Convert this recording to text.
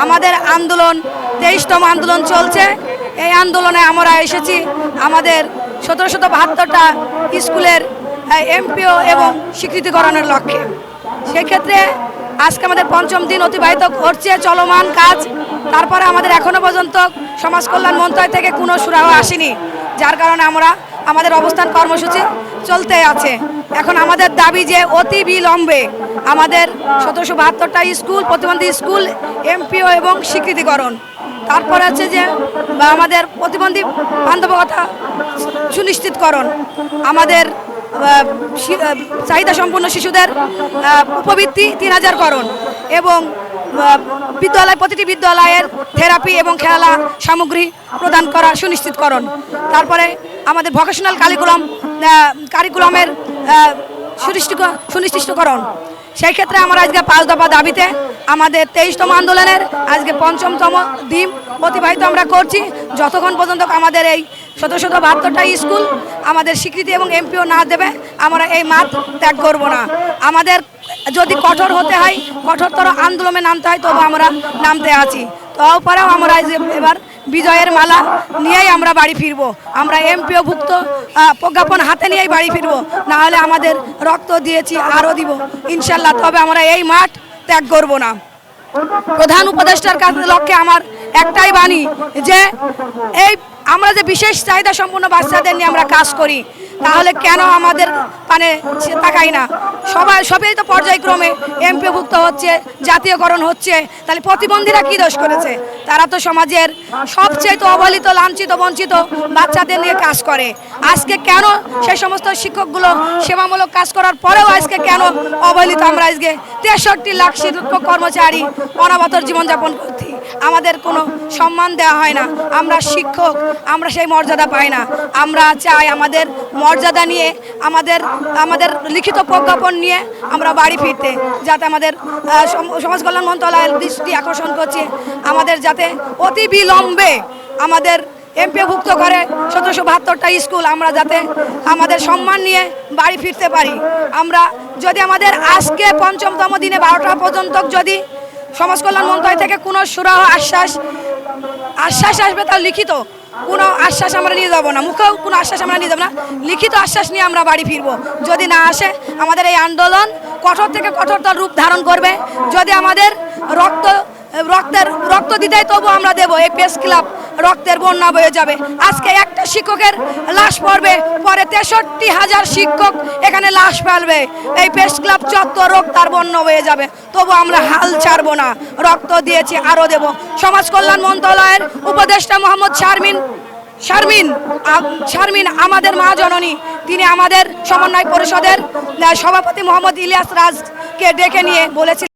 আমাদের আন্দোলন 23তম আন্দোলন চলছে। এই আন্দোলনে আমরা এসেছি আমাদের 1772টা স্কুলের এমপিও এবং স্বীকৃতিকরণের লক্ষ্যে। সেক্ষেত্রে আজকে আমাদের 5ম দিন অতিবাহিত করছে চলমান কাজ। তারপরে আমাদের এখনো পর্যন্ত সমাজ কল্যাণ মন্ত্রণালয় থেকে কোনো সুরাহ আসেনি, যার কারণে আমরা আমাদের অবস্থান কর্মসূচি চলতে আছে। এখন আমাদের দাবি যে অতি বিলম্বে আমাদের 1772টা স্কুল, প্রতিবন্ধী স্কুল এমপিও এবং স্বীকৃতিকরণ। তারপরে আছে যে আমাদের প্রতিবন্ধী বান্ধবতা সুনিশ্চিতকরণ, আমাদের চাহিদা সম্পন্ন শিশুদের উপবৃত্তি 3000 করণ এবং প্রতিটি বিদ্যালয়ের থেরাপি এবং খেলা সামগ্রী প্রদান করা সুনিশ্চিতকরণ। তারপরে আমাদের ভোকেশনাল কারিকুলামের সুনিশ্চিতকরণ। সেই ক্ষেত্রে আমরা আজকে 5 দফা দাবিতে আমাদের 23তম আন্দোলনের আজকে 5মতম দিন অতিবাহিত আমরা করছি। যতক্ষণ পর্যন্ত আমাদের এই 1772টা স্কুল আমাদের স্বীকৃতি এবং এমপিও না দেবে, আমরা এই মাঠ ত্যাগ করব না। আমাদের যদি কঠোর হতে হয়, কঠোরতর আন্দোলনে নামতে হয়, তবু আমরা নামতে আছি। তারপরেও আমরা এবার বিজয়ের মালা নিয়েই আমরা বাড়ি ফিরবো। আমরা এমপিও ভুক্ত প্রজ্ঞাপন হাতে নিয়েই বাড়ি ফিরবো, না হলে আমাদের রক্ত দিয়েছি আরও দিব ইনশাল্লাহ। তবে আমরা এই মাঠ ত্যাগ করব না। প্রধান উপদেষ্টার কাছে লক্ষ্যে আমার একটাই বাণী যে এই আমরা যে বিশেষ চাহিদা সম্পন্ন বাচ্চাদের নিয়ে আমরা কাজ করি, তাহলে কেন আমাদের তাকাই না? সবাই তো পর্যায়ক্রমে এমপিভুক্ত হচ্ছে, জাতীয়করণ হচ্ছে, তাহলে প্রতিবন্ধীরা কি দোষ করেছে? তারা তো সমাজের সবচেয়ে অবহেলিত, লাঞ্ছিত, বঞ্চিত বাচ্চাদের নিয়ে কাজ করে। আজকে কেন সেই সমস্ত শিক্ষকগুলো সেবামূলক কাজ করার পরেও আজকে কেন অবহেলিত? আমরা আজকে 63 লাখ শিক্ষক কর্মচারী অনাবতর জীবনযাপন করছি, আমাদের কোনো সম্মান দেওয়া হয় না। আমরা শিক্ষক, আমরা সেই মর্যাদা পাই না। আমরা চাই আমাদের মর্যাদা নিয়ে, আমাদের লিখিত প্রজ্ঞাপন নিয়ে আমরা বাড়ি ফিরতে, যাতে আমাদের সমাজ কল্যাণ মন্ত্রণালয়ের দৃষ্টি আকর্ষণ করছে আমাদের যাতে অতি বিলম্বে আমাদের এমপিভুক্ত করে 1772টা স্কুল, আমরা যাতে আমাদের সম্মান নিয়ে বাড়ি ফিরতে পারি। আমরা যদি আমাদের আজকে 5মতম দিনে 12টা পর্যন্ত যদি সমাজ কল্যাণ মন্ত্রণালয় থেকে কোনো সুরাহ আশ্বাস আসবে, তার লিখিত কোনো আশ্বাস আমরা নিয়ে যাব না, মুখেও কোনো আশ্বাস আমরা নিয়ে যাব না, লিখিত আশ্বাস নিয়ে আমরা বাড়ি ফিরবো। যদি না আসে, আমাদের এই আন্দোলন কঠোর থেকে কঠোরতর রূপ ধারণ করবে। যদি আমাদের রক্ত দিতেই তবু আমরা দেব। এই প্রেস ক্লাব রক্তের বন্যা বয়ে যাবে। আজকে একটা শিক্ষকের লাশ পড়বে, পরে 63,000 শিক্ষক এখানে লাশ ফেলবে। এই প্রেস ক্লাব চত্বর রক্তার বন্যা বয়ে যাবে, তবু আমরা হাল ছাড়বো না। রক্ত দিয়েছি, আরও দেব। সমাজ কল্যাণ মন্ত্রণালয়ের উপদেষ্টা মোহাম্মদ শারমিন আমাদের মা জননী, তিনি আমাদের সমন্বয় পরিষদের সভাপতি মোহাম্মদ ইলিয়াস রাজকে ডেকে নিয়ে বলেছিলেন